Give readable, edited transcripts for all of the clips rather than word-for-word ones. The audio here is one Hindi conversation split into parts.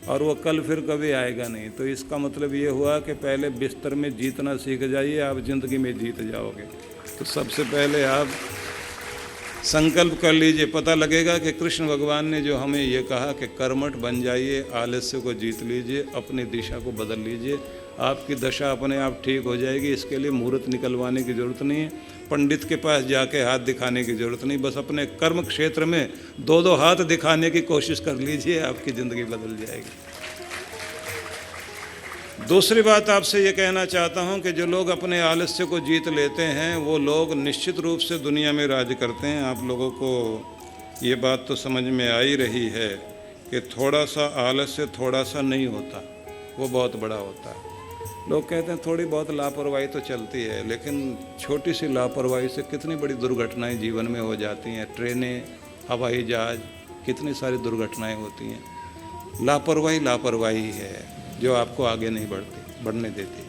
और वो कल फिर कभी आएगा नहीं। तो इसका मतलब ये हुआ कि पहले बिस्तर में जीतना सीख जाइए, आप ज़िंदगी में जीत जाओगे। तो सबसे पहले आप संकल्प कर लीजिए। पता लगेगा कि कृष्ण भगवान ने जो हमें ये कहा कि कर्मठ बन जाइए, आलस्य को जीत लीजिए, अपनी दिशा को बदल लीजिए, आपकी दशा अपने आप ठीक हो जाएगी। इसके लिए मुहूर्त निकलवाने की ज़रूरत नहीं है, पंडित के पास जाके हाथ दिखाने की ज़रूरत नहीं, बस अपने कर्म क्षेत्र में दो दो हाथ दिखाने की कोशिश कर लीजिए, आपकी ज़िंदगी बदल जाएगी। दूसरी बात आपसे ये कहना चाहता हूँ कि जो लोग अपने आलस्य को जीत लेते हैं वो लोग निश्चित रूप से दुनिया में राज करते हैं। आप लोगों को ये बात तो समझ में आ ही रही है कि थोड़ा सा आलस्य थोड़ा सा नहीं होता, वो बहुत बड़ा होता है। लोग कहते हैं थोड़ी बहुत लापरवाही तो चलती है, लेकिन छोटी सी लापरवाही से कितनी बड़ी दुर्घटनाएं जीवन में हो जाती हैं। ट्रेनें, हवाई जहाज, कितनी सारी दुर्घटनाएं होती हैं। लापरवाही लापरवाही है जो आपको आगे नहीं बढ़ने देती।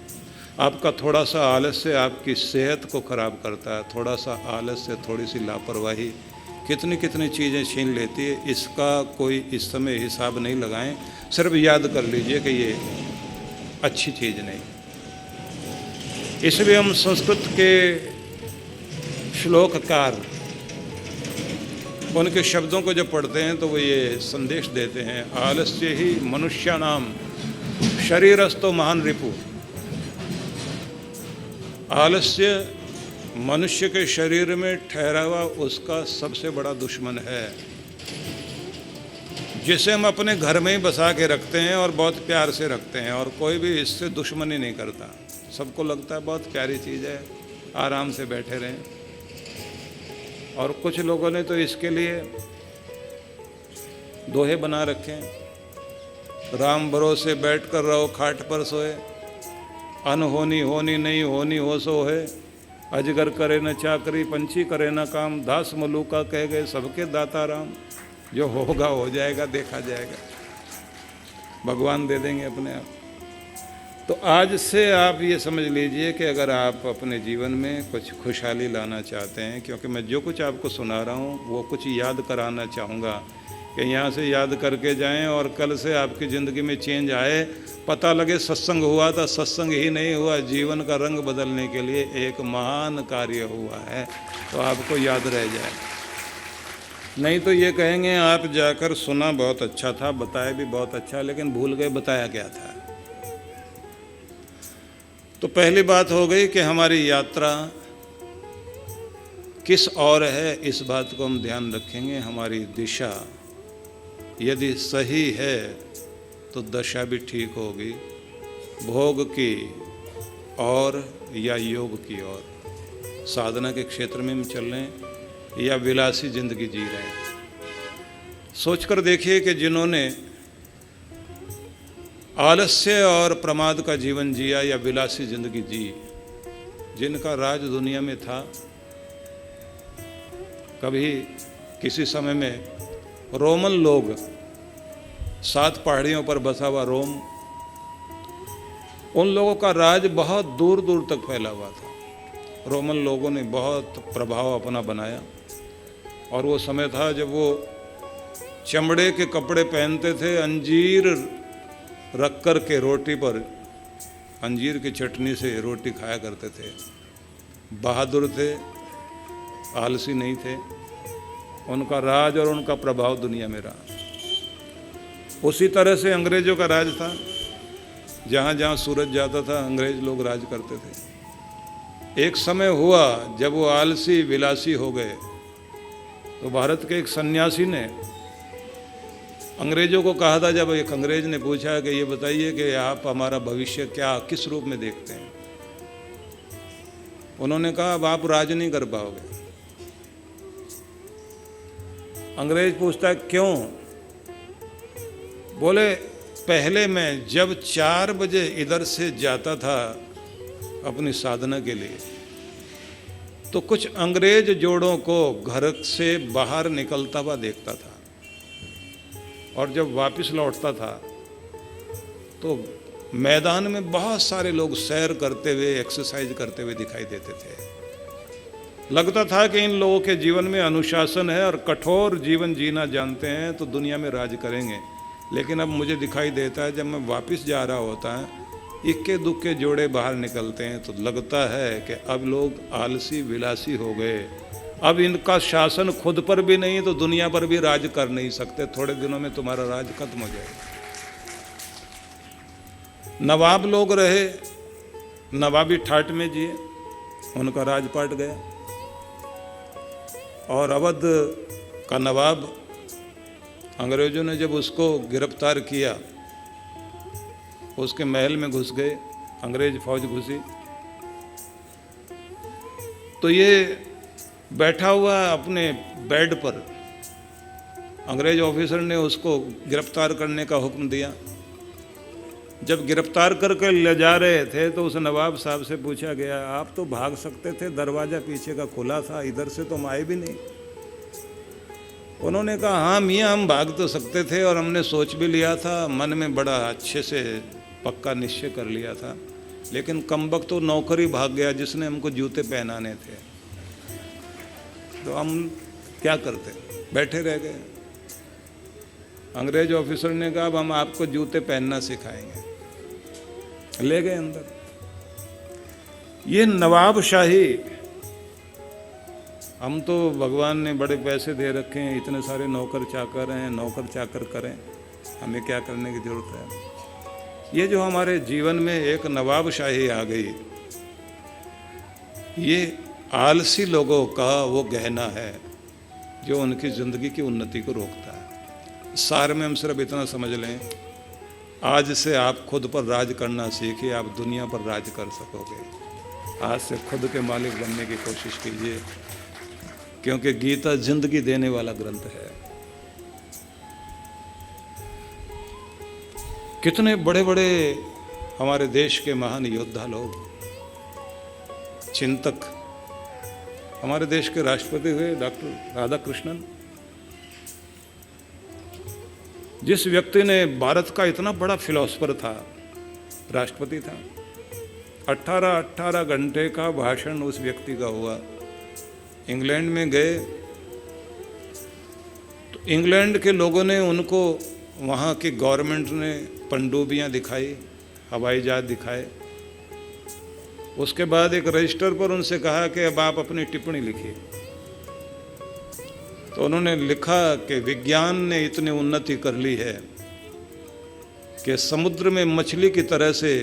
आपका थोड़ा सा आलस्य आपकी सेहत को ख़राब करता है। थोड़ा सा आलस्य, थोड़ी सी लापरवाही कितनी कितनी चीज़ें छीन लेती है। इसका कोई इस समय हिसाब नहीं लगाएं, सिर्फ याद कर लीजिए कि ये अच्छी चीज़ नहीं। इसलिए हम संस्कृत के श्लोककार उनके शब्दों को जब पढ़ते हैं तो वो ये संदेश देते हैं, आलस्य ही मनुष्यानाम शरीरस्थो महान रिपु। आलस्य मनुष्य के शरीर में ठहरा हुआ उसका सबसे बड़ा दुश्मन है, जिसे हम अपने घर में ही बसा के रखते हैं और बहुत प्यार से रखते हैं, और कोई भी इससे दुश्मनी नहीं करता। सबको लगता है बहुत प्यारी चीज़ है, आराम से बैठे रहें। और कुछ लोगों ने तो इसके लिए दोहे बना रखे हैं, राम भरोसे बैठ कर रहो खाट पर सोए, अनहोनी होनी नहीं होनी हो सो है, अजगर करे न चाकरी पंछी करे न काम, दास मलूका कह गए सबके दाता राम। जो होगा हो जाएगा, देखा जाएगा, भगवान दे देंगे अपने आप। तो आज से आप ये समझ लीजिए कि अगर आप अपने जीवन में कुछ खुशहाली लाना चाहते हैं, क्योंकि मैं जो कुछ आपको सुना रहा हूँ वो कुछ याद कराना चाहूँगा कि यहाँ से याद करके जाएं और कल से आपकी ज़िंदगी में चेंज आए। पता लगे सत्संग हुआ था, सत्संग ही नहीं हुआ, जीवन का रंग बदलने के लिए एक महान कार्य हुआ है, तो आपको याद रह जाए। नहीं तो ये कहेंगे आप जाकर सुना बहुत अच्छा था, बताया भी बहुत अच्छा, लेकिन भूल गए बताया क्या था। तो पहली बात हो गई कि हमारी यात्रा किस ओर है, इस बात को हम ध्यान रखेंगे। हमारी दिशा यदि सही है तो दशा भी ठीक होगी, भोग की और या योग की ओर, साधना के क्षेत्र में हम चल रहे हैं या विलासी जिंदगी जी रहे हैं। सोचकर देखिए कि जिन्होंने आलस्य और प्रमाद का जीवन जिया या विलासी जिंदगी जी, जिनका राज दुनिया में था, कभी किसी समय में रोमन लोग, 7 पहाड़ियों पर बसा हुआ रोम, उन लोगों का राज बहुत दूर दूर तक फैला हुआ था। रोमन लोगों ने बहुत प्रभाव अपना बनाया, और वो समय था जब वो चमड़े के कपड़े पहनते थे, अंजीर रख कर के रोटी पर अंजीर की चटनी से रोटी खाया करते थे। बहादुर थे, आलसी नहीं थे। उनका राज और उनका प्रभाव दुनिया में रहा। उसी तरह से अंग्रेजों का राज था, जहाँ जहाँ सूरज जाता था अंग्रेज लोग राज करते थे। एक समय हुआ जब वो आलसी विलासी हो गए, तो भारत के एक सन्यासी ने अंग्रेजों को कहा था, जब एक अंग्रेज ने पूछा कि ये बताइए कि आप हमारा भविष्य क्या किस रूप में देखते हैं, उन्होंने कहा अब आप राज नहीं कर पाओगे। अंग्रेज पूछता है क्यों? बोले पहले मैं जब 4 बजे इधर से जाता था अपनी साधना के लिए, तो कुछ अंग्रेज जोड़ों को घर से बाहर निकलता हुआ देखता था, और जब वापस लौटता था तो मैदान में बहुत सारे लोग सैर करते हुए, एक्सरसाइज करते हुए दिखाई देते थे। लगता था कि इन लोगों के जीवन में अनुशासन है और कठोर जीवन जीना जानते हैं, तो दुनिया में राज करेंगे। लेकिन अब मुझे दिखाई देता है जब मैं वापस जा रहा होता है, इक्के दुक्के जोड़े बाहर निकलते हैं तो लगता है कि अब लोग आलसी विलासी हो गए, अब इनका शासन खुद पर भी नहीं तो दुनिया पर भी राज कर नहीं सकते, थोड़े दिनों में तुम्हारा राज खत्म हो जाएगा। नवाब लोग रहे, नवाबी ठाट में जिए, उनका राजपाट गया। और अवध का नवाब, अंग्रेजों ने जब उसको गिरफ्तार किया, उसके महल में घुस गए, अंग्रेज फौज घुसी, तो ये बैठा हुआ अपने बेड पर, अंग्रेज ऑफिसर ने उसको गिरफ्तार करने का हुक्म दिया। जब गिरफ्तार करके ले जा रहे थे तो उस नवाब साहब से पूछा गया, आप तो भाग सकते थे, दरवाज़ा पीछे का खुला था, इधर से तो हम आए भी नहीं। उन्होंने कहा, हाँ मियाँ, हम भाग तो सकते थे और हमने सोच भी लिया था, मन में बड़ा अच्छे से पक्का निश्चय कर लिया था, लेकिन कमबख्त तो नौकर ही भाग गया जिसने हमको जूते पहनाने थे, तो हम क्या करते, बैठे रह गए। अंग्रेज ऑफिसर ने कहा, अब हम आपको जूते पहनना सिखाएंगे, ले गए अंदर। ये नवाबशाही, हम तो भगवान ने बड़े पैसे दे रखे हैं, इतने सारे नौकर चाकर हैं, नौकर चाकर करें, हमें क्या करने की जरूरत है। ये जो हमारे जीवन में एक नवाबशाही आ गई, ये आलसी लोगों का वो गहना है जो उनकी ज़िंदगी की उन्नति को रोकता है। सार में हम सिर्फ इतना समझ लें, आज से आप खुद पर राज करना सीखिए, आप दुनिया पर राज कर सकोगे। आज से खुद के मालिक बनने की कोशिश कीजिए, क्योंकि गीता जिंदगी देने वाला ग्रंथ है। कितने बड़े बड़े हमारे देश के महान योद्धा लोग, चिंतक, हमारे देश के राष्ट्रपति हुए डॉक्टर राधाकृष्णन, जिस व्यक्ति ने भारत का इतना बड़ा फिलोसफर था, राष्ट्रपति था, 18 घंटे का भाषण उस व्यक्ति का हुआ। इंग्लैंड में गए तो इंग्लैंड के लोगों ने उनको, वहाँ की गवर्नमेंट ने पनडुब्बियाँ दिखाई, हवाई जहाज दिखाए। उसके बाद एक रजिस्टर पर उनसे कहा कि अब आप अपनी टिप्पणी लिखिए। तो उन्होंने लिखा कि विज्ञान ने इतनी उन्नति कर ली है कि समुद्र में मछली की तरह से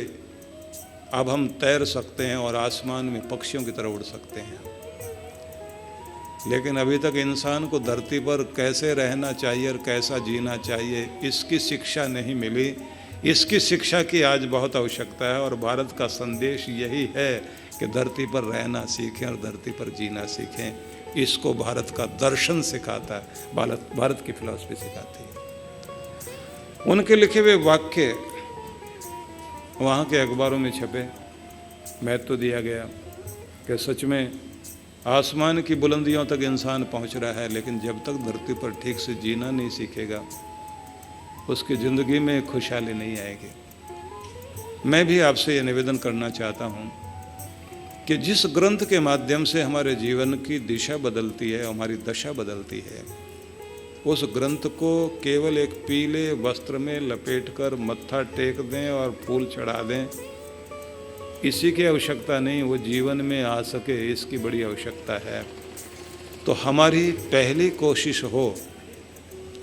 अब हम तैर सकते हैं और आसमान में पक्षियों की तरह उड़ सकते हैं, लेकिन अभी तक इंसान को धरती पर कैसे रहना चाहिए और कैसा जीना चाहिए, इसकी शिक्षा नहीं मिली। इसकी शिक्षा की आज बहुत आवश्यकता है, और भारत का संदेश यही है कि धरती पर रहना सीखें और धरती पर जीना सीखें। इसको भारत का दर्शन सिखाता है, भारत की फिलॉसफी सिखाती है। उनके लिखे हुए वाक्य वहाँ के अखबारों में छपे, महत्व दिया गया कि सच में आसमान की बुलंदियों तक इंसान पहुँच रहा है, लेकिन जब तक धरती पर ठीक से जीना नहीं सीखेगा, उसकी ज़िंदगी में खुशहाली नहीं आएगी। मैं भी आपसे ये निवेदन करना चाहता हूँ कि जिस ग्रंथ के माध्यम से हमारे जीवन की दिशा बदलती है, हमारी दशा बदलती है, उस ग्रंथ को केवल एक पीले वस्त्र में लपेटकर मत्था टेक दें और फूल चढ़ा दें, इसी की आवश्यकता नहीं, वो जीवन में आ सके इसकी बड़ी आवश्यकता है। तो हमारी पहली कोशिश हो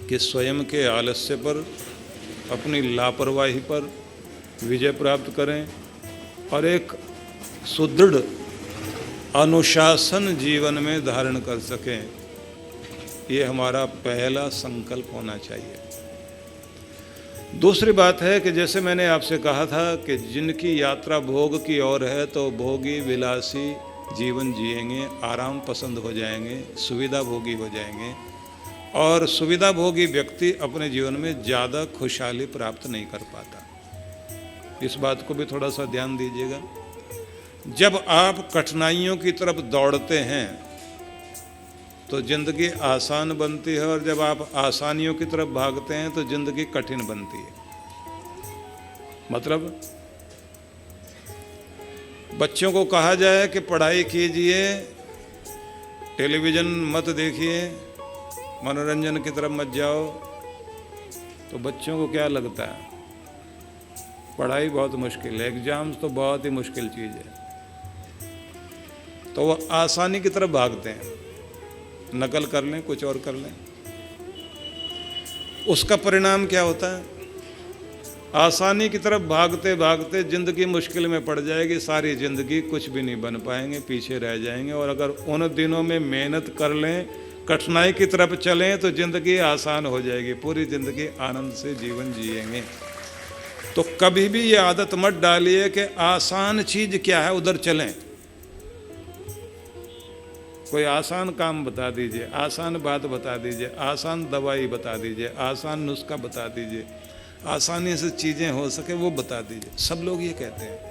कि स्वयं के आलस्य पर, अपनी लापरवाही पर विजय प्राप्त करें और एक सुदृढ़ अनुशासन जीवन में धारण कर सकें। ये हमारा पहला संकल्प होना चाहिए। दूसरी बात है कि जैसे मैंने आपसे कहा था कि जिनकी यात्रा भोग की ओर है तो भोगी विलासी जीवन जिएंगे, आराम पसंद हो जाएंगे, सुविधा भोगी हो जाएंगे, और सुविधा भोगी व्यक्ति अपने जीवन में ज़्यादा खुशहाली प्राप्त नहीं कर पाता। इस बात को भी थोड़ा सा ध्यान दीजिएगा। जब आप कठिनाइयों की तरफ दौड़ते हैं तो ज़िंदगी आसान बनती है, और जब आप आसानियों की तरफ भागते हैं तो ज़िंदगी कठिन बनती है। मतलब बच्चों को कहा जाए कि पढ़ाई कीजिए, टेलीविज़न मत देखिए, मनोरंजन की तरफ मत जाओ, तो बच्चों को क्या लगता है? पढ़ाई बहुत मुश्किल है, एग्जाम्स तो बहुत ही मुश्किल चीज़ है, तो वो आसानी की तरफ भागते हैं, नकल कर लें, कुछ और कर लें। उसका परिणाम क्या होता है? आसानी की तरफ भागते भागते ज़िंदगी मुश्किल में पड़ जाएगी, सारी ज़िंदगी कुछ भी नहीं बन पाएंगे, पीछे रह जाएंगे। और अगर उन दिनों में मेहनत कर लें, कठिनाई की तरफ चलें, तो ज़िंदगी आसान हो जाएगी, पूरी ज़िंदगी आनंद से जीवन जिएंगे। तो कभी भी ये आदत मत डालिए कि आसान चीज़ क्या है उधर चलें। कोई आसान काम बता दीजिए, आसान बात बता दीजिए, आसान दवाई बता दीजिए, आसान नुस्खा बता दीजिए, आसानी से चीज़ें हो सके वो बता दीजिए। सब लोग ये कहते हैं।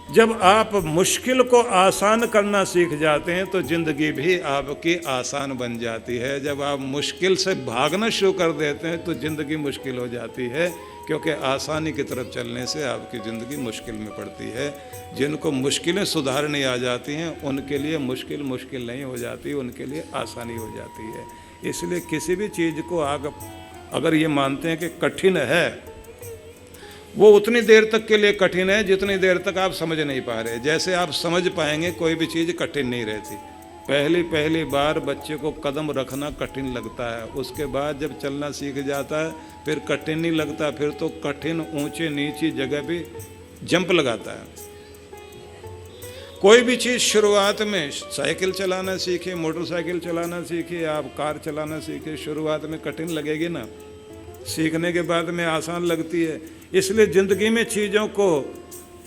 जब आप मुश्किल को आसान करना सीख जाते हैं तो ज़िंदगी भी आपकी आसान बन जाती है। जब आप मुश्किल से भागना शुरू कर देते हैं तो ज़िंदगी मुश्किल हो जाती है, क्योंकि आसानी की तरफ चलने से आपकी ज़िंदगी मुश्किल में पड़ती है। जिनको मुश्किलें सुधारनी आ जाती हैं उनके लिए मुश्किल मुश्किल नहीं हो जाती, उनके लिए आसानी हो जाती है। इसलिए किसी भी चीज़ को आप अगर ये मानते हैं कि कठिन है, वो उतनी देर तक के लिए कठिन है जितनी देर तक आप समझ नहीं पा रहे। जैसे आप समझ पाएंगे कोई भी चीज़ कठिन नहीं रहती। पहली बार बच्चे को कदम रखना कठिन लगता है, उसके बाद जब चलना सीख जाता है फिर कठिन नहीं लगता, फिर तो कठिन ऊंचे नीची जगह भी जंप लगाता है। कोई भी चीज़ शुरुआत में, साइकिल चलाना सीखे, मोटरसाइकिल चलाना सीखे, आप कार चलाना सीखे, शुरुआत में कठिन लगेगी ना, सीखने के बाद में आसान लगती है। इसलिए ज़िंदगी में चीज़ों को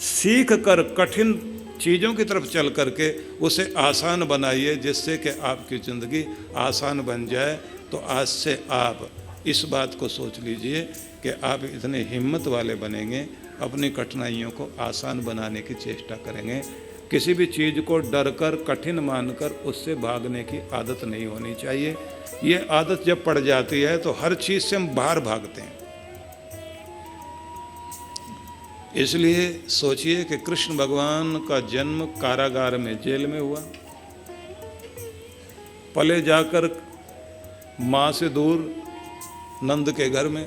सीख कर कठिन चीज़ों की तरफ चल करके उसे आसान बनाइए, जिससे कि आपकी ज़िंदगी आसान बन जाए। तो आज से आप इस बात को सोच लीजिए कि आप इतने हिम्मत वाले बनेंगे, अपनी कठिनाइयों को आसान बनाने की चेष्टा करेंगे। किसी भी चीज़ को डर कर, कठिन मानकर उससे भागने की आदत नहीं होनी चाहिए। ये आदत जब पड़ जाती है तो हर चीज़ से हम बाहर भागते हैं। इसलिए सोचिए कि कृष्ण भगवान का जन्म कारागार में, जेल में हुआ। पले जाकर माँ से दूर नंद के घर में,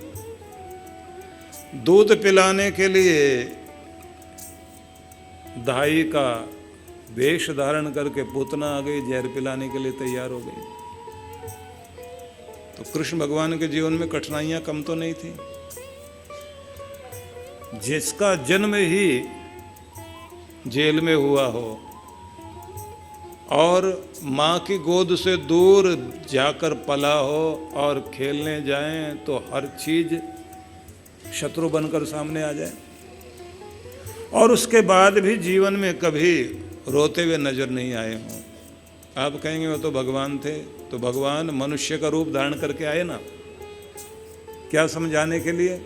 दूध पिलाने के लिए दाई का वेश धारण करके पूतना आ गई, जहर पिलाने के लिए तैयार हो गई। तो कृष्ण भगवान के जीवन में कठिनाइयां कम तो नहीं थी। जिसका जन्म ही जेल में हुआ हो और माँ की गोद से दूर जाकर पला हो और खेलने जाएं तो हर चीज शत्रु बनकर सामने आ जाए, और उसके बाद भी जीवन में कभी रोते हुए नजर नहीं आए हों। आप कहेंगे वो तो भगवान थे, तो भगवान मनुष्य का रूप धारण करके आए ना, क्या समझाने के लिए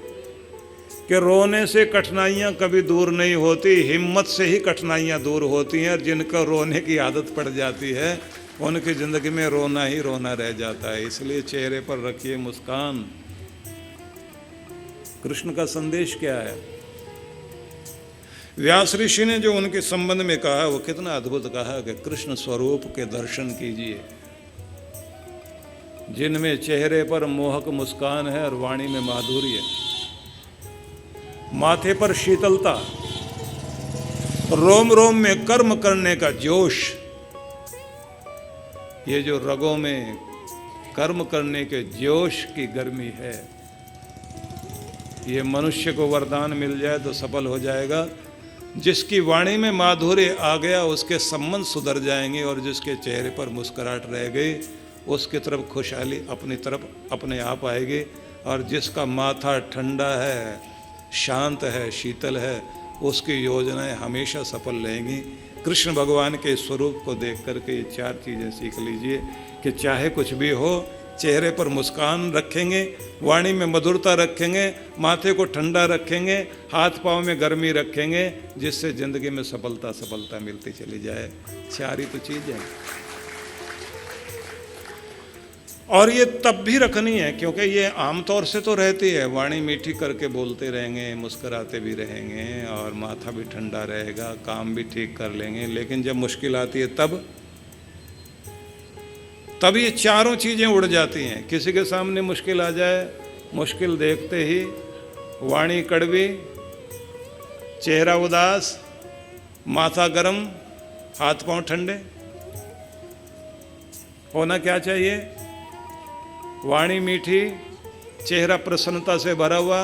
कि रोने से कठिनाइयां कभी दूर नहीं होती, हिम्मत से ही कठिनाइयां दूर होती हैं। और जिनका रोने की आदत पड़ जाती है उनकी ज़िंदगी में रोना ही रोना रह जाता है। इसलिए चेहरे पर रखिए मुस्कान। कृष्ण का संदेश क्या है? व्यास ऋषि ने जो उनके संबंध में कहा वो कितना अद्भुत कहा कि कृष्ण स्वरूप के दर्शन कीजिए, जिनमें चेहरे पर मोहक मुस्कान है और वाणी में माधुर्य, माथे पर शीतलता, रोम रोम में कर्म करने का जोश। ये जो रगों में कर्म करने के जोश की गर्मी है, ये मनुष्य को वरदान मिल जाए तो सफल हो जाएगा। जिसकी वाणी में माधुर्य आ गया उसके संबंध सुधर जाएंगे, और जिसके चेहरे पर मुस्कुराहट रह गई उसकी तरफ खुशहाली अपनी तरफ अपने आप आएगी। और जिसका माथा ठंडा है, शांत है, शीतल है, उसकी योजनाएं हमेशा सफल रहेंगी। कृष्ण भगवान के स्वरूप को देख करके ये चार चीज़ें सीख लीजिए कि चाहे कुछ भी हो, चेहरे पर मुस्कान रखेंगे, वाणी में मधुरता रखेंगे, माथे को ठंडा रखेंगे, हाथ पाँव में गर्मी रखेंगे, जिससे ज़िंदगी में सफलता मिलती चली जाए। चार ही तो चीज़ है, और ये तब भी रखनी है क्योंकि ये आमतौर से तो रहती है। वाणी मीठी करके बोलते रहेंगे, मुस्कुराते भी रहेंगे, और माथा भी ठंडा रहेगा, काम भी ठीक कर लेंगे। लेकिन जब मुश्किल आती है तब ये चारों चीज़ें उड़ जाती हैं। किसी के सामने मुश्किल आ जाए मुश्किल देखते ही वाणी कड़वी, चेहरा उदास, माथा गरम, हाथ पांव ठंडे। होना क्या चाहिए? वाणी मीठी, चेहरा प्रसन्नता से भरा हुआ,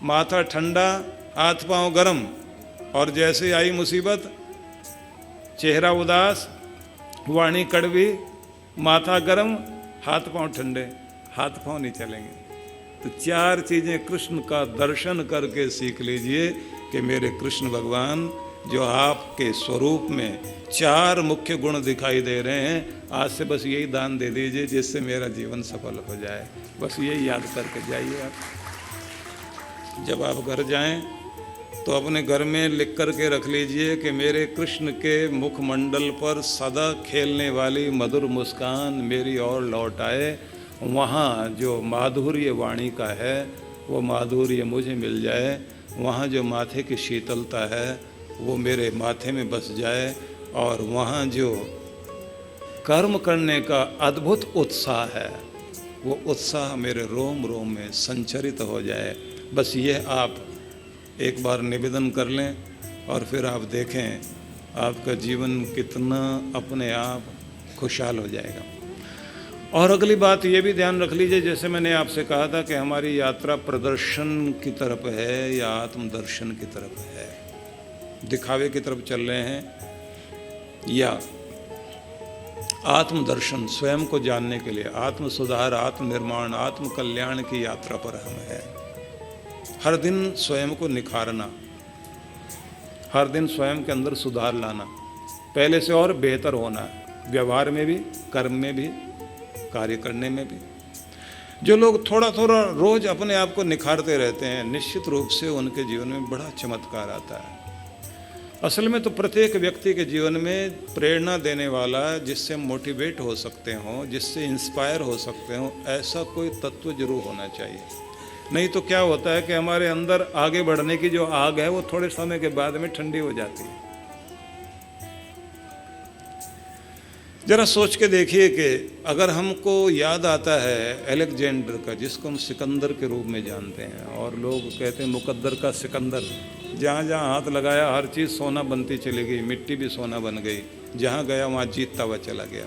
माथा ठंडा, हाथ पांव गरम। और जैसे आई मुसीबत, चेहरा उदास, वाणी कड़वी, माथा गरम, हाथ पांव ठंडे। हाथ पांव नहीं चलेंगे। तो चार चीजें कृष्ण का दर्शन करके सीख लीजिए कि मेरे कृष्ण भगवान जो आपके स्वरूप में चार मुख्य गुण दिखाई दे रहे हैं, आज से बस यही दान दे दीजिए जिससे मेरा जीवन सफल हो जाए। बस यही याद करके जाइए। आप जब आप घर जाएं तो अपने घर में लिख कर के रख लीजिए कि मेरे कृष्ण के मुखमंडल पर सदा खेलने वाली मधुर मुस्कान मेरी ओर लौट आए। वहाँ जो माधुर्य वाणी का है वो माधुर्य मुझे मिल जाए। वहाँ जो माथे की शीतलता है वो मेरे माथे में बस जाए। और वहाँ जो कर्म करने का अद्भुत उत्साह है वो उत्साह मेरे रोम रोम में संचरित हो जाए। बस यह आप एक बार निवेदन कर लें और फिर आप देखें आपका जीवन कितना अपने आप खुशहाल हो जाएगा। और अगली बात ये भी ध्यान रख लीजिए, जैसे मैंने आपसे कहा था कि हमारी यात्रा प्रदर्शन की तरफ है या आत्मदर्शन की तरफ है, दिखावे की तरफ चल रहे हैं या आत्मदर्शन, स्वयं को जानने के लिए, आत्म सुधार, आत्म निर्माण, आत्म कल्याण की यात्रा पर हम हैं। हर दिन स्वयं को निखारना, हर दिन स्वयं के अंदर सुधार लाना, पहले से और बेहतर होना, व्यवहार में भी, कर्म में भी, कार्य करने में भी। जो लोग थोड़ा थोड़ा रोज अपने आप को निखारते रहते हैं, निश्चित रूप से उनके जीवन में बड़ा चमत्कार आता है। असल में तो प्रत्येक व्यक्ति के जीवन में प्रेरणा देने वाला, जिससे मोटिवेट हो सकते हों, जिससे इंस्पायर हो सकते हों, ऐसा कोई तत्व जरूर होना चाहिए। नहीं तो क्या होता है कि हमारे अंदर आगे बढ़ने की जो आग है वो थोड़े समय के बाद में ठंडी हो जाती है। जरा सोच के देखिए कि अगर हमको याद आता है अलेक्जेंडर का, जिसको हम सिकंदर के रूप में जानते हैं, और लोग कहते हैं मुकद्दर का सिकंदर, जहाँ जहाँ हाथ लगाया हर चीज़ सोना बनती चली गई, मिट्टी भी सोना बन गई, जहाँ गया वहाँ जीतता हुआ चला गया।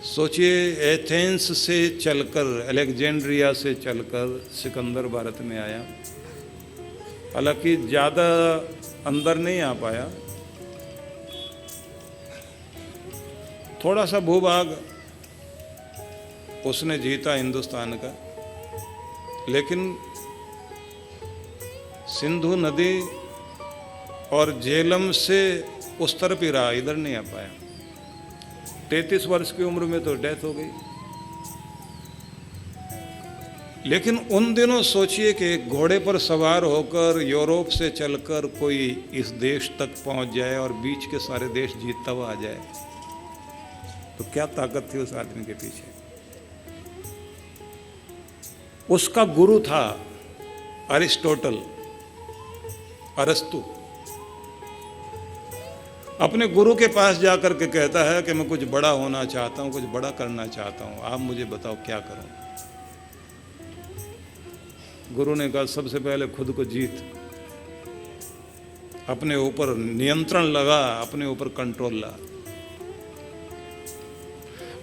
सोचिए एथेंस से चलकर, अलेक्जेंड्रिया से चलकर सिकंदर भारत में आया। हालांकि ज़्यादा अंदर नहीं आ पाया, थोड़ा सा भूभाग उसने जीता हिंदुस्तान का, लेकिन सिंधु नदी और झेलम से उस तरफ ही रहा, इधर नहीं आ पाया। 33 वर्ष की उम्र में तो डेथ हो गई। लेकिन उन दिनों सोचिए कि घोड़े पर सवार होकर यूरोप से चलकर कोई इस देश तक पहुंच जाए और बीच के सारे देश जीतता हुआ आ जाए, तो क्या ताकत थी उस आदमी के पीछे। उसका गुरु था अरिस्टोटल, अरस्तु। अपने गुरु के पास जाकर के कहता है कि मैं कुछ बड़ा होना चाहता हूं, कुछ बड़ा करना चाहता हूं, आप मुझे बताओ क्या करूं। गुरु ने कहा सबसे पहले खुद को जीत, अपने ऊपर नियंत्रण लगा, अपने ऊपर कंट्रोल ला,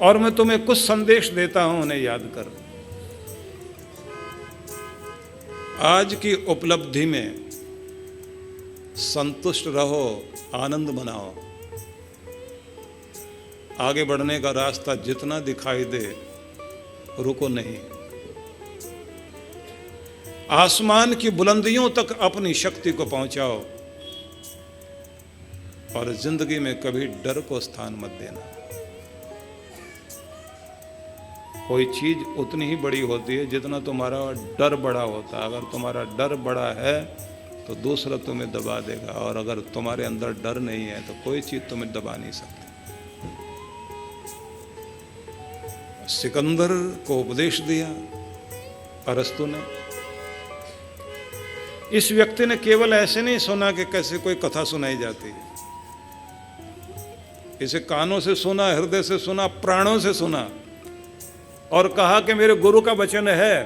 और मैं तुम्हें कुछ संदेश देता हूं, उन्हें याद कर। आज की उपलब्धि में संतुष्ट रहो, आनंद मनाओ। आगे बढ़ने का रास्ता जितना दिखाई दे रुको नहीं। आसमान की बुलंदियों तक अपनी शक्ति को पहुंचाओ और जिंदगी में कभी डर को स्थान मत देना। कोई चीज उतनी ही बड़ी होती है जितना तुम्हारा डर बड़ा होता है। अगर तुम्हारा डर बड़ा है तो दूसरा तुम्हें दबा देगा, और अगर तुम्हारे अंदर डर नहीं है तो कोई चीज तुम्हें दबा नहीं सकती। सिकंदर को उपदेश दिया अरस्तु ने। इस व्यक्ति ने केवल ऐसे नहीं सुना कि कैसे कोई कथा सुनाई जाती है, इसे कानों से सुना, हृदय से सुना, प्राणों से सुना, और कहा कि मेरे गुरु का वचन है,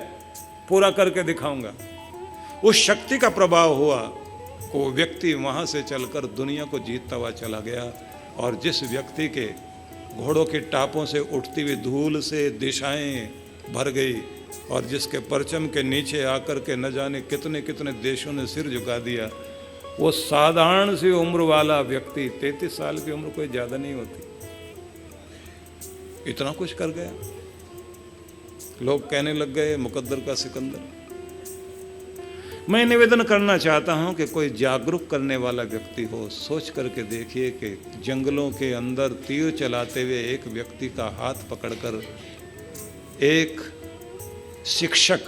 पूरा करके दिखाऊंगा। उस शक्ति का प्रभाव हुआ, वो व्यक्ति वहां से चलकर दुनिया को जीतता हुआ चला गया। और जिस व्यक्ति के घोड़ों के टापों से उठती हुई धूल से दिशाएं भर गई और जिसके परचम के नीचे आकर के न जाने कितने कितने देशों ने सिर झुका दिया, वो साधारण सी उम्र वाला व्यक्ति, 33 साल की उम्र कोई ज्यादा नहीं होती, इतना कुछ कर गया। लोग कहने लग गए मुकद्दर का सिकंदर। मैं निवेदन करना चाहता हूं कि कोई जागरूक करने वाला व्यक्ति हो, सोच करके देखिए कि जंगलों के अंदर तीर चलाते हुए एक व्यक्ति का हाथ पकड़कर एक शिक्षक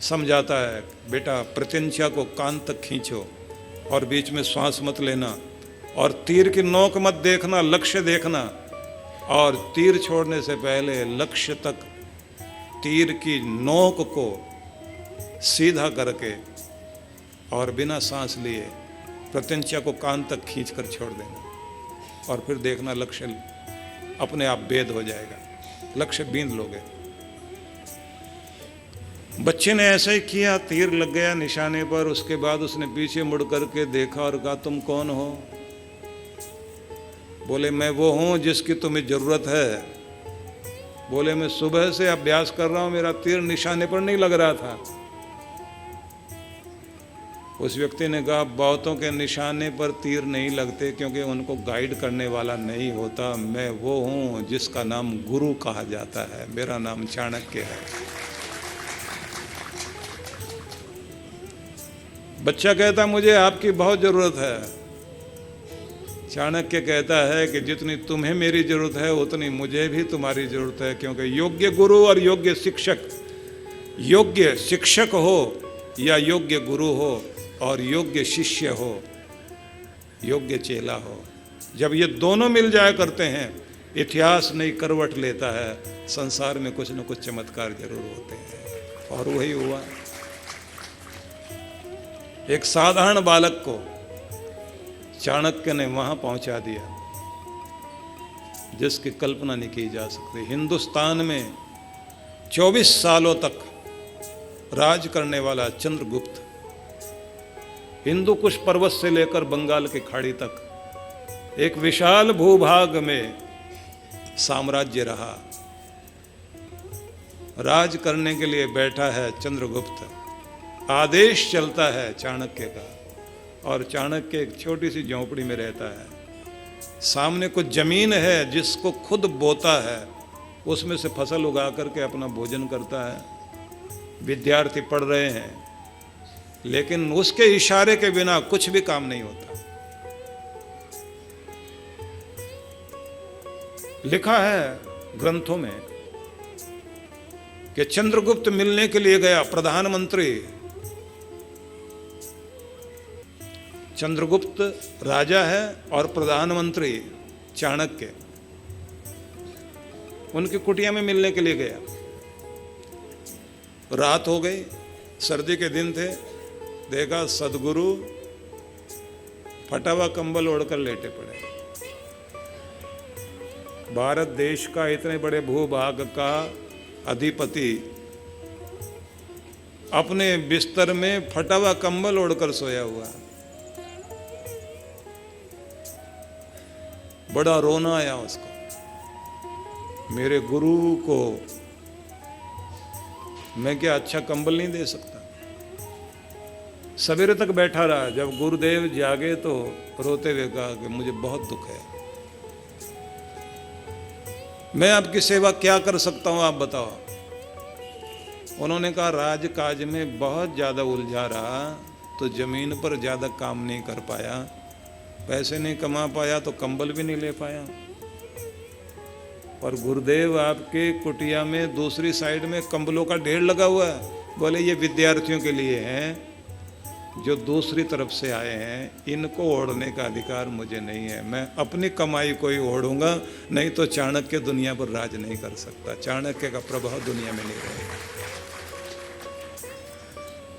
समझाता है, बेटा प्रत्यंचा को कान तक खींचो और बीच में श्वास मत लेना और तीर की नोक मत देखना, लक्ष्य देखना, और तीर छोड़ने से पहले लक्ष्य तक तीर की नोक को सीधा करके और बिना सांस लिए प्रत्यंचा को कान तक खींचकर छोड़ देना और फिर देखना लक्ष्य अपने आप भेद हो जाएगा, लक्ष्य बींद लोगे। बच्चे ने ऐसा ही किया, तीर लग गया निशाने पर। उसके बाद उसने पीछे मुड़ करके देखा और कहा, तुम कौन हो? बोले, मैं वो हूं जिसकी तुम्हें जरूरत है। बोले, मैं सुबह से अभ्यास कर रहा हूं, मेरा तीर निशाने पर नहीं लग रहा था। उस व्यक्ति ने कहा, बहुतों के निशाने पर तीर नहीं लगते क्योंकि उनको गाइड करने वाला नहीं होता। मैं वो हूं जिसका नाम गुरु कहा जाता है, मेरा नाम चाणक्य है। बच्चा कहता, मुझे आपकी बहुत जरूरत है। चाणक्य कहता है कि जितनी तुम्हें मेरी जरूरत है उतनी मुझे भी तुम्हारी जरूरत है, क्योंकि योग्य गुरु और योग्य शिक्षक, योग्य शिक्षक हो या योग्य गुरु हो और योग्य शिष्य हो, योग्य चेला हो, जब ये दोनों मिल जाया करते हैं, इतिहास नई करवट लेता है, संसार में कुछ न कुछ चमत्कार जरूर होते हैं। और वही हुआ। एक साधारण बालक को चाणक्य ने वहां पहुंचा दिया जिसकी कल्पना नहीं की जा सकती। हिंदुस्तान में 24 सालों तक राज करने वाला चंद्रगुप्त, हिंदू कुश पर्वत से लेकर बंगाल की खाड़ी तक एक विशाल भूभाग में साम्राज्य रहा। राज करने के लिए बैठा है चंद्रगुप्त, आदेश चलता है चाणक्य का, और चाणक्य एक छोटी सी झोंपड़ी में रहता है। सामने कुछ जमीन है जिसको खुद बोता है, उसमें से फसल उगा करके अपना भोजन करता है। विद्यार्थी पढ़ रहे हैं, लेकिन उसके इशारे के बिना कुछ भी काम नहीं होता। लिखा है ग्रंथों में कि चंद्रगुप्त मिलने के लिए गया प्रधानमंत्री। चंद्रगुप्त राजा है और प्रधानमंत्री चाणक्य उनकी कुटिया में मिलने के लिए गया। रात हो गई, सर्दी के दिन थे। देखा सदगुरु फटा हुआ कंबल ओढ़कर लेटे पड़े। भारत देश का इतने बड़े भूभाग का अधिपति अपने बिस्तर में फटा हुआ कंबल ओढ़कर सोया हुआ। बड़ा रोना आया उसको, मेरे गुरु को मैं क्या अच्छा कंबल नहीं दे सकता। सवेरे तक बैठा रहा। जब गुरुदेव जागे तो रोते हुए कहा कि मुझे बहुत दुख है, मैं आपकी सेवा क्या कर सकता हूं, आप बताओ। उन्होंने कहा, राजकाज में बहुत ज्यादा उलझा रहा तो जमीन पर ज्यादा काम नहीं कर पाया, पैसे नहीं कमा पाया तो कंबल भी नहीं ले पाया। और गुरुदेव आपके कुटिया में दूसरी साइड में कंबलों का ढेर लगा हुआ है। बोले, ये विद्यार्थियों के लिए हैं जो दूसरी तरफ से आए हैं, इनको ओढ़ने का अधिकार मुझे नहीं है। मैं अपनी कमाई को ही ओढ़ूंगा, नहीं तो चाणक्य दुनिया पर राज नहीं कर सकता। चाणक्य का प्रभाव दुनिया में नहीं रहेगा।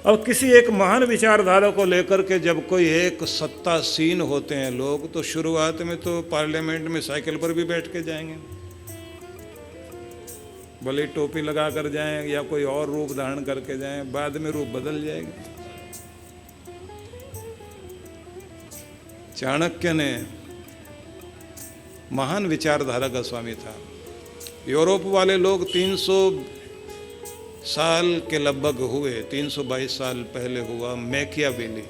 अब किसी एक महान विचारधारा को लेकर के जब कोई एक सत्तासीन होते हैं लोग, तो शुरुआत में तो पार्लियामेंट में साइकिल पर भी बैठ के जाएंगे, भले टोपी लगा कर जाएं या कोई और रूप धारण करके जाएं, बाद में रूप बदल जाएगा। चाणक्य ने महान विचारधारा का स्वामी था। यूरोप वाले लोग 300 साल के लगभग हुए, 322 साल पहले हुआ मैकियावेली।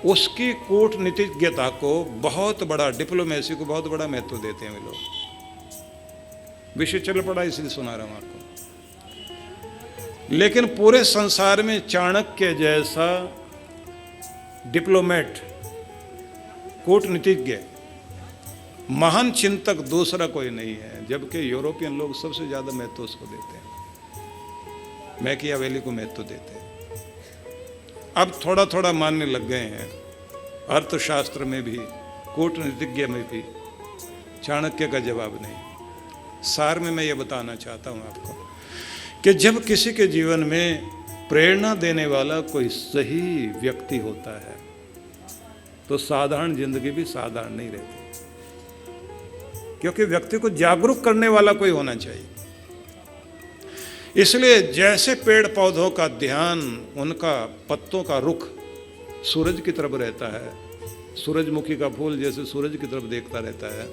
उसकी कूटनीतिज्ञता को बहुत बड़ा, डिप्लोमेसी को बहुत बड़ा महत्व देते हैं वे लोग। विषय चल पड़ा इसलिए सुना रहा हूं आपको। लेकिन पूरे संसार में चाणक्य जैसा डिप्लोमेट, कूटनीतिज्ञ, महान चिंतक दूसरा कोई नहीं है, जबकि यूरोपियन लोग सबसे ज्यादा महत्व उसको देते हैं, मैकियावेली को महत्व देते हैं। अब थोड़ा थोड़ा मानने लग गए हैं, अर्थशास्त्र में भी, कूटनीतिज्ञ में भी चाणक्य का जवाब नहीं। सार में मैं ये बताना चाहता हूँ आपको कि जब किसी के जीवन में प्रेरणा देने वाला कोई सही व्यक्ति होता है तो साधारण जिंदगी भी साधारण नहीं रहती, क्योंकि व्यक्ति को जागरूक करने वाला कोई होना चाहिए। इसलिए जैसे पेड़ पौधों का ध्यान, उनका पत्तों का रुख सूरज की तरफ रहता है, सूरजमुखी का फूल जैसे सूरज की तरफ देखता रहता है,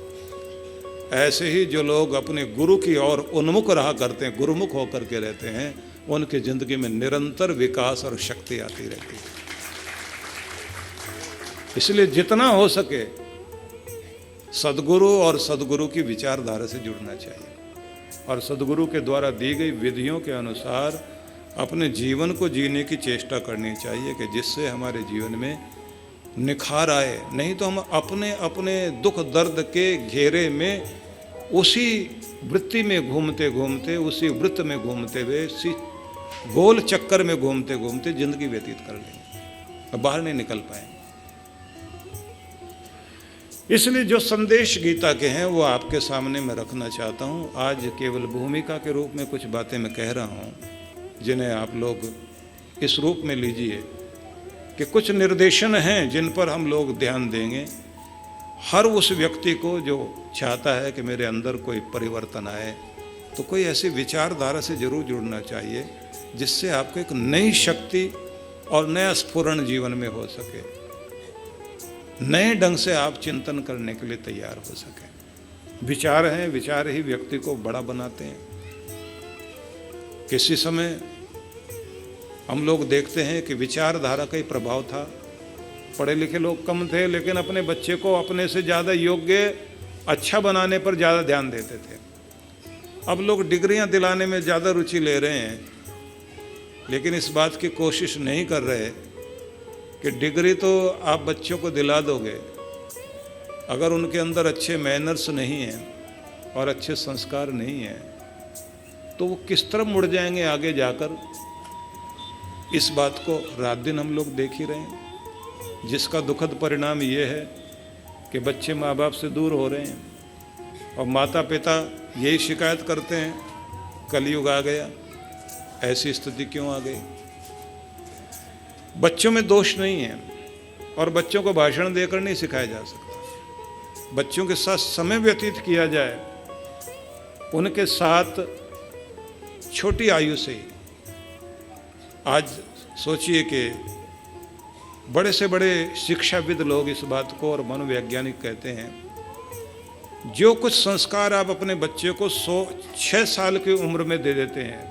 ऐसे ही जो लोग अपने गुरु की ओर उन्मुख रहा करते हैं, गुरुमुख होकर के रहते हैं, उनकी जिंदगी में निरंतर विकास और शक्ति आती रहती है। इसलिए जितना हो सके सद्गुरु और सद्गुरु की विचारधारा से जुड़ना चाहिए और सद्गुरु के द्वारा दी गई विधियों के अनुसार अपने जीवन को जीने की चेष्टा करनी चाहिए कि जिससे हमारे जीवन में निखार आए। नहीं तो हम अपने अपने दुख दर्द के घेरे में उसी वृत्ति में घूमते घूमते, उसी वृत्त में घूमते हुए, उसी गोल चक्कर में घूमते घूमते जिंदगी व्यतीत कर लेंगे और बाहर नहीं निकल पाएंगे। इसलिए जो संदेश गीता के हैं वो आपके सामने मैं रखना चाहता हूँ। आज केवल भूमिका के रूप में कुछ बातें मैं कह रहा हूँ, जिन्हें आप लोग इस रूप में लीजिए कि कुछ निर्देशन हैं जिन पर हम लोग ध्यान देंगे। हर उस व्यक्ति को जो चाहता है कि मेरे अंदर कोई परिवर्तन आए, तो कोई ऐसी विचारधारा से जरूर जुड़ना चाहिए जिससे आपको एक नई शक्ति और नया स्फुरण जीवन में हो सके, नए ढंग से आप चिंतन करने के लिए तैयार हो सके। विचार हैं, विचार ही व्यक्ति को बड़ा बनाते हैं। किसी समय हम लोग देखते हैं कि विचारधारा का ही प्रभाव था। पढ़े लिखे लोग कम थे, लेकिन अपने बच्चे को अपने से ज़्यादा योग्य, अच्छा बनाने पर ज़्यादा ध्यान देते थे। अब लोग डिग्रियां दिलाने में ज़्यादा रुचि ले रहे हैं, लेकिन इस बात की कोशिश नहीं कर रहे कि डिग्री तो आप बच्चों को दिला दोगे, अगर उनके अंदर अच्छे मैनर्स नहीं हैं और अच्छे संस्कार नहीं हैं तो वो किस तरफ मुड़ जाएंगे आगे जाकर। इस बात को रात दिन हम लोग देख ही रहे हैं, जिसका दुखद परिणाम ये है कि बच्चे माँ बाप से दूर हो रहे हैं और माता पिता यही शिकायत करते हैं, कलयुग आ गया, ऐसी स्थिति क्यों आ गई। बच्चों में दोष नहीं है और बच्चों को भाषण देकर नहीं सिखाया जा सकता। बच्चों के साथ समय व्यतीत किया जाए, उनके साथ छोटी आयु से ही। आज सोचिए कि बड़े से बड़े शिक्षाविद लोग इस बात को और मनोवैज्ञानिक कहते हैं, जो कुछ संस्कार आप अपने बच्चे को 6 साल की उम्र में दे देते हैं,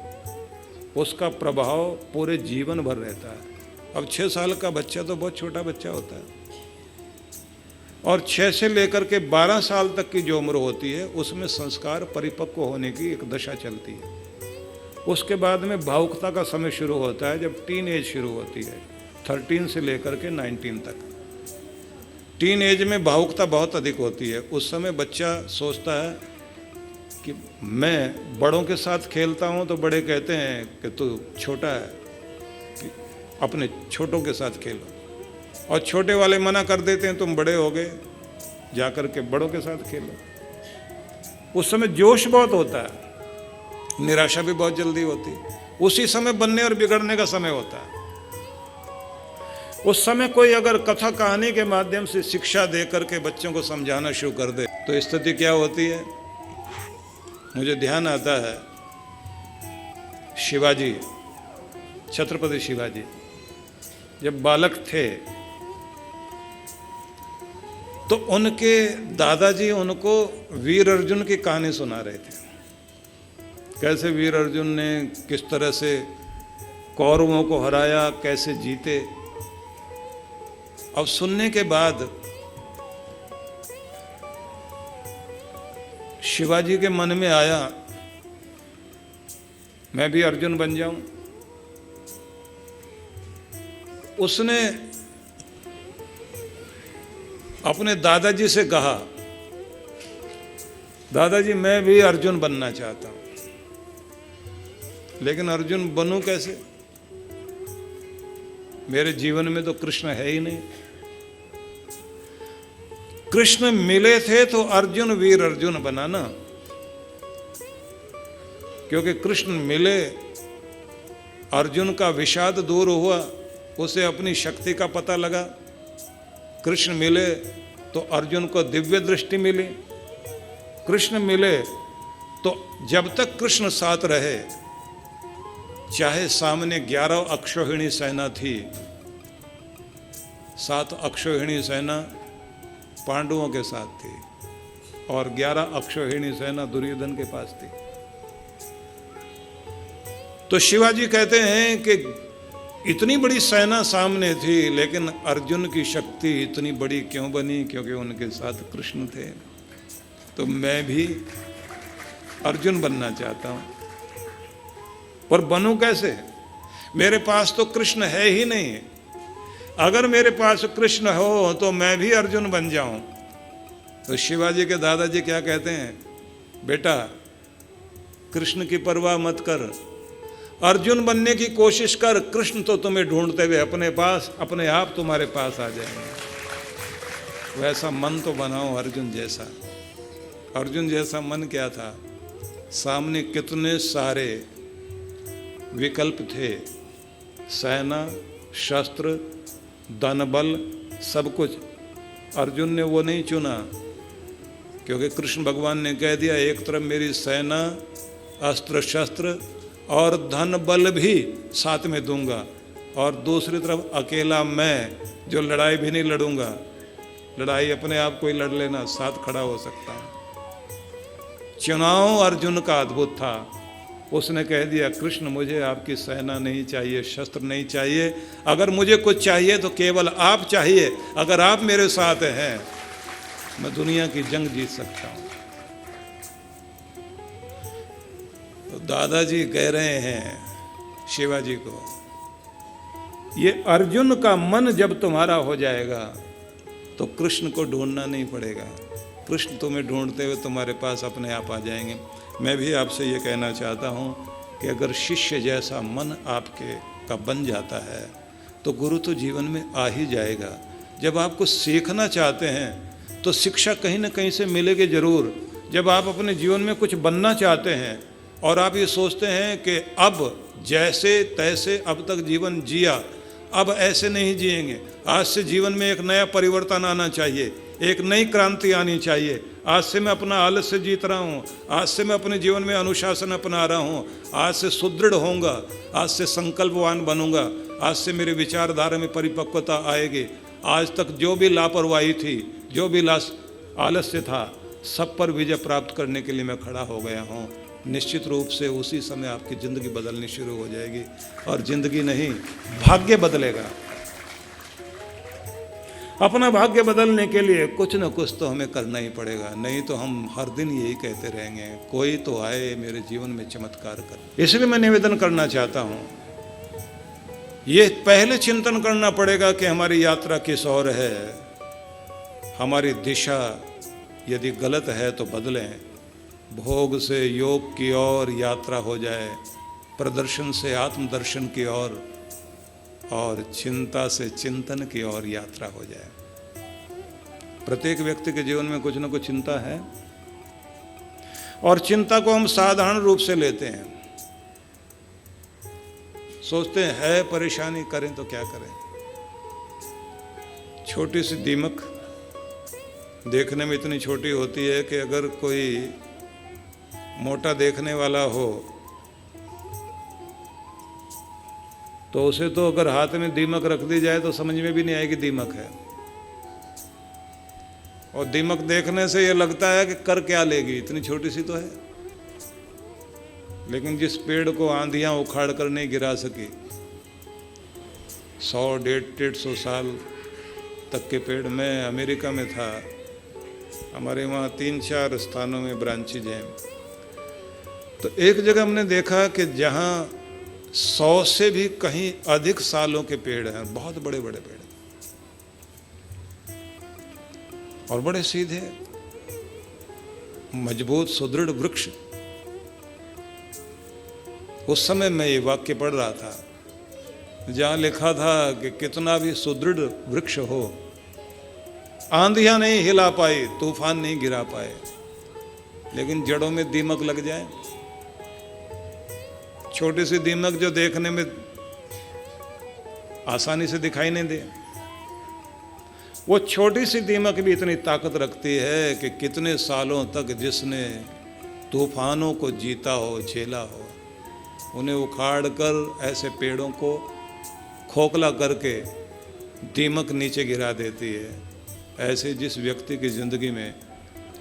उसका प्रभाव पूरे जीवन भर रहता है। अब 6 साल का बच्चा तो बहुत छोटा बच्चा होता है, और 6 से लेकर के 12 साल तक की जो उम्र होती है उसमें संस्कार परिपक्व होने की एक दशा चलती है। उसके बाद में भावुकता का समय शुरू होता है, जब टीन एज शुरू होती है, 13 से लेकर के 19 तक। टीन एज में भावुकता बहुत अधिक होती है। उस समय बच्चा सोचता है कि मैं बड़ों के साथ खेलता हूँ तो बड़े कहते हैं कि तू छोटा है, कि अपने छोटों के साथ खेलो, और छोटे वाले मना कर देते हैं, तुम बड़े हो गए, जाकर के बड़ों के साथ खेलो। उस समय जोश बहुत होता है, निराशा भी बहुत जल्दी होती है। उसी समय बनने और बिगड़ने का समय होता है। उस समय कोई अगर कथा कहानी के माध्यम से शिक्षा दे करके बच्चों को समझाना शुरू कर दे तो स्थिति क्या होती है मुझे ध्यान आता है शिवाजी, छत्रपति शिवाजी जब बालक थे तो उनके दादाजी उनको वीर अर्जुन की कहानी सुना रहे थे। कैसे वीर अर्जुन ने किस तरह से कौरवों को हराया, कैसे जीते। अब सुनने के बाद शिवाजी के मन में आया मैं भी अर्जुन बन जाऊं। उसने अपने दादाजी से कहा, दादाजी मैं भी अर्जुन बनना चाहता हूं, लेकिन अर्जुन बनूं कैसे? मेरे जीवन में तो कृष्ण है ही नहीं। कृष्ण मिले थे तो अर्जुन वीर अर्जुन बना ना, क्योंकि कृष्ण मिले, अर्जुन का विषाद दूर हुआ, उसे अपनी शक्ति का पता लगा। कृष्ण मिले तो अर्जुन को दिव्य दृष्टि मिली। कृष्ण मिले तो जब तक कृष्ण साथ रहे, चाहे सामने 11 अक्षौहिणी सेना थी, 7 अक्षौहिणी सेना पांडवों के साथ थी और 11 अक्षौहिणी सेना दुर्योधन के पास थी। तो शिवाजी कहते हैं कि इतनी बड़ी सेना सामने थी, लेकिन अर्जुन की शक्ति इतनी बड़ी क्यों बनी? क्योंकि उनके साथ कृष्ण थे। तो मैं भी अर्जुन बनना चाहता हूं, पर बनूं कैसे? मेरे पास तो कृष्ण है ही नहीं। अगर मेरे पास कृष्ण हो तो मैं भी अर्जुन बन जाऊं। तो शिवाजी के दादाजी क्या कहते हैं, बेटा कृष्ण की परवाह मत कर, अर्जुन बनने की कोशिश कर, कृष्ण तो तुम्हें ढूंढते हुए अपने आप तुम्हारे पास आ जाएंगे। वैसा मन तो बनाओ अर्जुन जैसा। अर्जुन जैसा मन क्या था? सामने कितने सारे विकल्प थे, सेना, शस्त्र, धन बल, सब कुछ। अर्जुन ने वो नहीं चुना, क्योंकि कृष्ण भगवान ने कह दिया एक तरफ मेरी सेना, अस्त्र शस्त्र और धन बल भी साथ में दूंगा, और दूसरी तरफ अकेला मैं जो लड़ाई भी नहीं लड़ूंगा। लड़ाई अपने आप को ही लड़ लेना, साथ खड़ा हो सकता हूं। चुनाव अर्जुन का अद्भुत था। उसने कह दिया कृष्ण मुझे आपकी सेना नहीं चाहिए, शस्त्र नहीं चाहिए, अगर मुझे कुछ चाहिए तो केवल आप चाहिए। अगर आप मेरे साथ हैं मैं दुनिया की जंग जीत सकता हूं। तो दादाजी कह रहे हैं शिवाजी को, ये अर्जुन का मन जब तुम्हारा हो जाएगा तो कृष्ण को ढूंढना नहीं पड़ेगा, कृष्ण तुम्हें ढूंढते हुए तुम्हारे पास अपने आप आ जाएंगे। मैं भी आपसे ये कहना चाहता हूँ कि अगर शिष्य जैसा मन आपके का बन जाता है तो गुरु तो जीवन में आ ही जाएगा। जब आपको सीखना चाहते हैं तो शिक्षा कहीं ना कहीं से मिलेगी ज़रूर। जब आप अपने जीवन में कुछ बनना चाहते हैं और आप ये सोचते हैं कि अब जैसे तैसे अब तक जीवन जिया, अब ऐसे नहीं जिएंगे, आज से जीवन में एक नया परिवर्तन आना चाहिए, एक नई क्रांति आनी चाहिए, आज से मैं अपना आलस्य जीत रहा हूँ, आज से मैं अपने जीवन में अनुशासन अपना रहा हूँ, आज से सुदृढ़ होऊंगा, आज से संकल्पवान बनूंगा, आज से मेरे विचारधारा में परिपक्वता आएगी। आज तक जो भी लापरवाही थी, जो भी आलस्य था, सब पर विजय प्राप्त करने के लिए मैं खड़ा हो गया हूँ। निश्चित रूप से उसी समय आपकी ज़िंदगी बदलनी शुरू हो जाएगी, और ज़िंदगी नहीं भाग्य बदलेगा। अपना भाग्य बदलने के लिए कुछ न कुछ तो हमें करना ही पड़ेगा, नहीं तो हम हर दिन यही कहते रहेंगे कोई तो आए मेरे जीवन में चमत्कार कर। इसलिए मैं निवेदन करना चाहता हूँ, ये पहले चिंतन करना पड़ेगा कि हमारी यात्रा किस ओर है, हमारी दिशा यदि गलत है तो बदलें, भोग से योग की ओर यात्रा हो जाए, प्रदर्शन से आत्मदर्शन की ओर, और चिंता से चिंतन की ओर यात्रा हो जाए। प्रत्येक व्यक्ति के जीवन में कुछ न कुछ चिंता है, और चिंता को हम साधारण रूप से लेते हैं, सोचते हैं है परेशानी, करें तो क्या करें। छोटी सी दीमक देखने में इतनी छोटी होती है कि अगर कोई मोटा देखने वाला हो तो उसे तो अगर हाथ में दीमक रख दी जाए तो समझ में भी नहीं आएगी दीमक है। और दीमक देखने से ये लगता है कि कर क्या लेगी, इतनी छोटी सी तो है। लेकिन जिस पेड़ को आंधियां उखाड़ कर नहीं गिरा सकी, 100-150 साल तक के पेड़, मैं अमेरिका में था, हमारे वहाँ 3-4 स्थानों में ब्रांचेज हैं। तो एक जगह हमने देखा कि जहाँ 100 से भी कहीं अधिक सालों के पेड़ हैं, बहुत बड़े बड़े पेड़ और बड़े सीधे मजबूत सुदृढ़ वृक्ष। उस समय मैं ये वाक्य पढ़ रहा था जहां लिखा था कि कितना भी सुदृढ़ वृक्ष हो, आंधियां नहीं हिला पाई, तूफान नहीं गिरा पाए, लेकिन जड़ों में दीमक लग जाए, छोटी सी दीमक जो देखने में आसानी से दिखाई नहीं दे, वो छोटी सी दीमक भी इतनी ताकत रखती है कि कितने सालों तक जिसने तूफानों को जीता हो, झेला हो, उन्हें उखाड़ कर ऐसे पेड़ों को खोखला करके दीमक नीचे गिरा देती है। ऐसे जिस व्यक्ति की ज़िंदगी में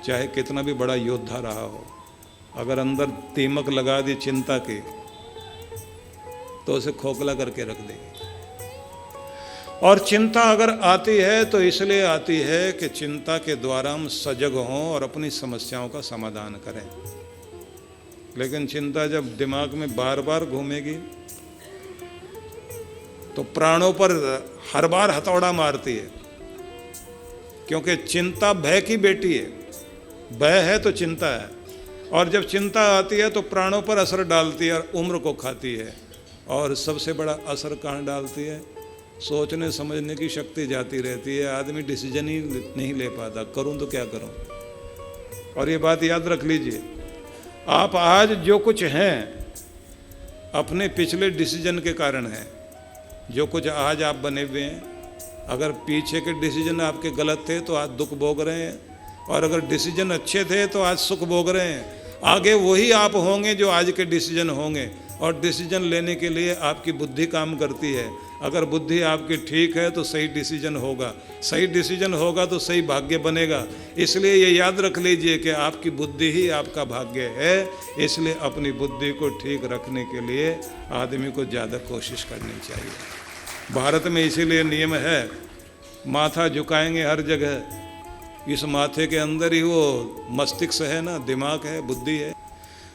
चाहे कितना भी बड़ा योद्धा रहा हो, अगर अंदर दीमक लगा दी चिंता की तो उसे खोखला करके रख देगी। और चिंता अगर आती है तो इसलिए आती है कि चिंता के द्वारा हम सजग हों और अपनी समस्याओं का समाधान करें। लेकिन चिंता जब दिमाग में बार बार घूमेगी तो प्राणों पर हर बार हथौड़ा मारती है, क्योंकि चिंता भय की बेटी है। भय है तो चिंता है, और जब चिंता आती है तो प्राणों पर असर डालती है और उम्र को खाती है। और सबसे बड़ा असर कहाँ डालती है? सोचने समझने की शक्ति जाती रहती है, आदमी डिसीजन ही नहीं ले पाता, करूं तो क्या करूं। और ये बात याद रख लीजिए, आप आज जो कुछ हैं अपने पिछले डिसीजन के कारण हैं। जो कुछ आज आप बने हुए हैं, अगर पीछे के डिसीजन आपके गलत थे तो आज दुख भोग रहे हैं, और अगर डिसीजन अच्छे थे तो आज सुख भोग रहे हैं। आगे वही आप होंगे जो आज के डिसीजन होंगे। और डिसीजन लेने के लिए आपकी बुद्धि काम करती है। अगर बुद्धि आपकी ठीक है तो सही डिसीजन होगा, सही डिसीजन होगा तो सही भाग्य बनेगा। इसलिए ये याद रख लीजिए कि आपकी बुद्धि ही आपका भाग्य है। इसलिए अपनी बुद्धि को ठीक रखने के लिए आदमी को ज़्यादा कोशिश करनी चाहिए। भारत में इसीलिए नियम है, माथा झुकाएंगे हर जगह। इस माथे के अंदर ही वो मस्तिष्क है ना, दिमाग है, बुद्धि है,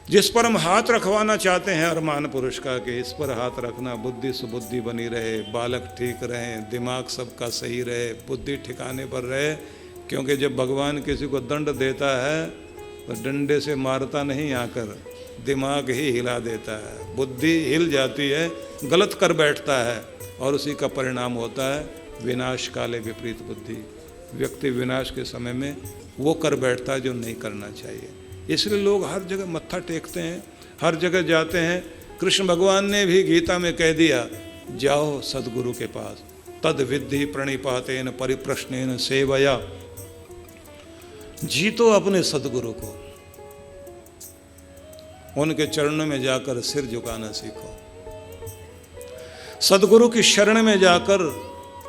जिस पर हम हाथ रखवाना चाहते हैं अरमान पुरुष का कि इस पर हाथ रखना, बुद्धि सुबुद्धि बनी रहे, बालक ठीक रहे, दिमाग सबका सही रहे, बुद्धि ठिकाने पर रहे। क्योंकि जब भगवान किसी को दंड देता है तो डंडे से मारता नहीं आकर, दिमाग ही हिला देता है। बुद्धि हिल जाती है, गलत कर बैठता है, और उसी का परिणाम होता है विनाश काले विपरीत बुद्धि। व्यक्ति विनाश के समय में वो कर बैठता है जो नहीं करना चाहिए। इसलिए लोग हर जगह मत्था टेकते हैं, हर जगह जाते हैं। कृष्ण भगवान ने भी गीता में कह दिया, जाओ सदगुरु के पास, तद विद्धि प्रणिपातेन परिप्रश्नेन सेवया। जीतो अपने सदगुरु को, उनके चरणों में जाकर सिर झुकाना सीखो। सदगुरु की शरण में जाकर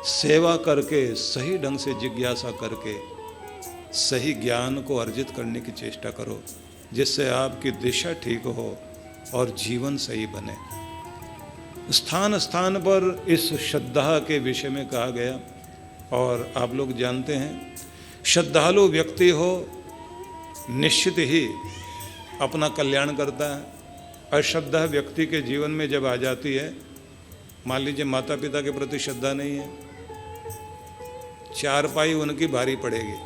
सेवा करके, सही ढंग से जिज्ञासा करके सही ज्ञान को अर्जित करने की चेष्टा करो, जिससे आपकी दिशा ठीक हो और जीवन सही बने। स्थान स्थान पर इस श्रद्धा के विषय में कहा गया, और आप लोग जानते हैं, श्रद्धालु व्यक्ति हो निश्चित ही अपना कल्याण करता है। अश्रद्धा व्यक्ति के जीवन में जब आ जाती है, मान लीजिए माता पिता के प्रति श्रद्धा नहीं है, चारपाई उनकी भारी पड़ेगी।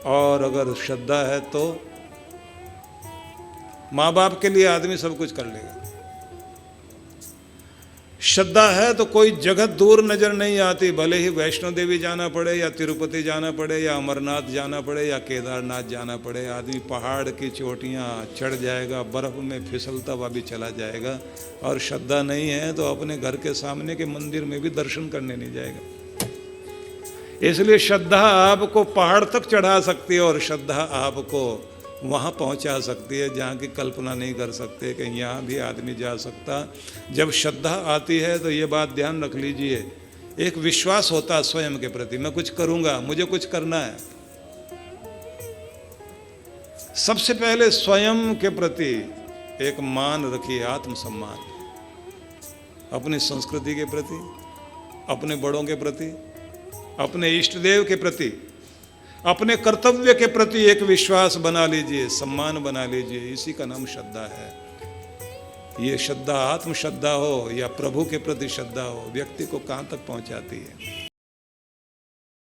और अगर श्रद्धा है तो माँ बाप के लिए आदमी सब कुछ कर लेगा। श्रद्धा है तो कोई जगह दूर नजर नहीं आती, भले ही वैष्णो देवी जाना पड़े या तिरुपति जाना पड़े या अमरनाथ जाना पड़े या केदारनाथ जाना पड़े, आदमी पहाड़ की चोटियाँ चढ़ जाएगा, बर्फ में फिसलता हुआ भी चला जाएगा। और श्रद्धा नहीं है तो अपने घर के सामने के मंदिर में भी दर्शन करने नहीं जाएगा। इसलिए श्रद्धा आपको पहाड़ तक चढ़ा सकती है, और श्रद्धा आपको वहाँ पहुँचा सकती है जहाँ की कल्पना नहीं कर सकते कि यहाँ भी आदमी जा सकता। जब श्रद्धा आती है तो ये बात ध्यान रख लीजिए, एक विश्वास होता है स्वयं के प्रति, मैं कुछ करूँगा, मुझे कुछ करना है। सबसे पहले स्वयं के प्रति एक मान रखिए, आत्मसम्मान, अपनी संस्कृति के प्रति, अपने बड़ों के प्रति, अपने इष्ट देव के प्रति, अपने कर्तव्य के प्रति एक विश्वास बना लीजिए, सम्मान बना लीजिए। इसी का नाम श्रद्धा है। ये श्रद्धा आत्म श्रद्धा हो या प्रभु के प्रति श्रद्धा हो, व्यक्ति को कहाँ तक पहुँचाती है।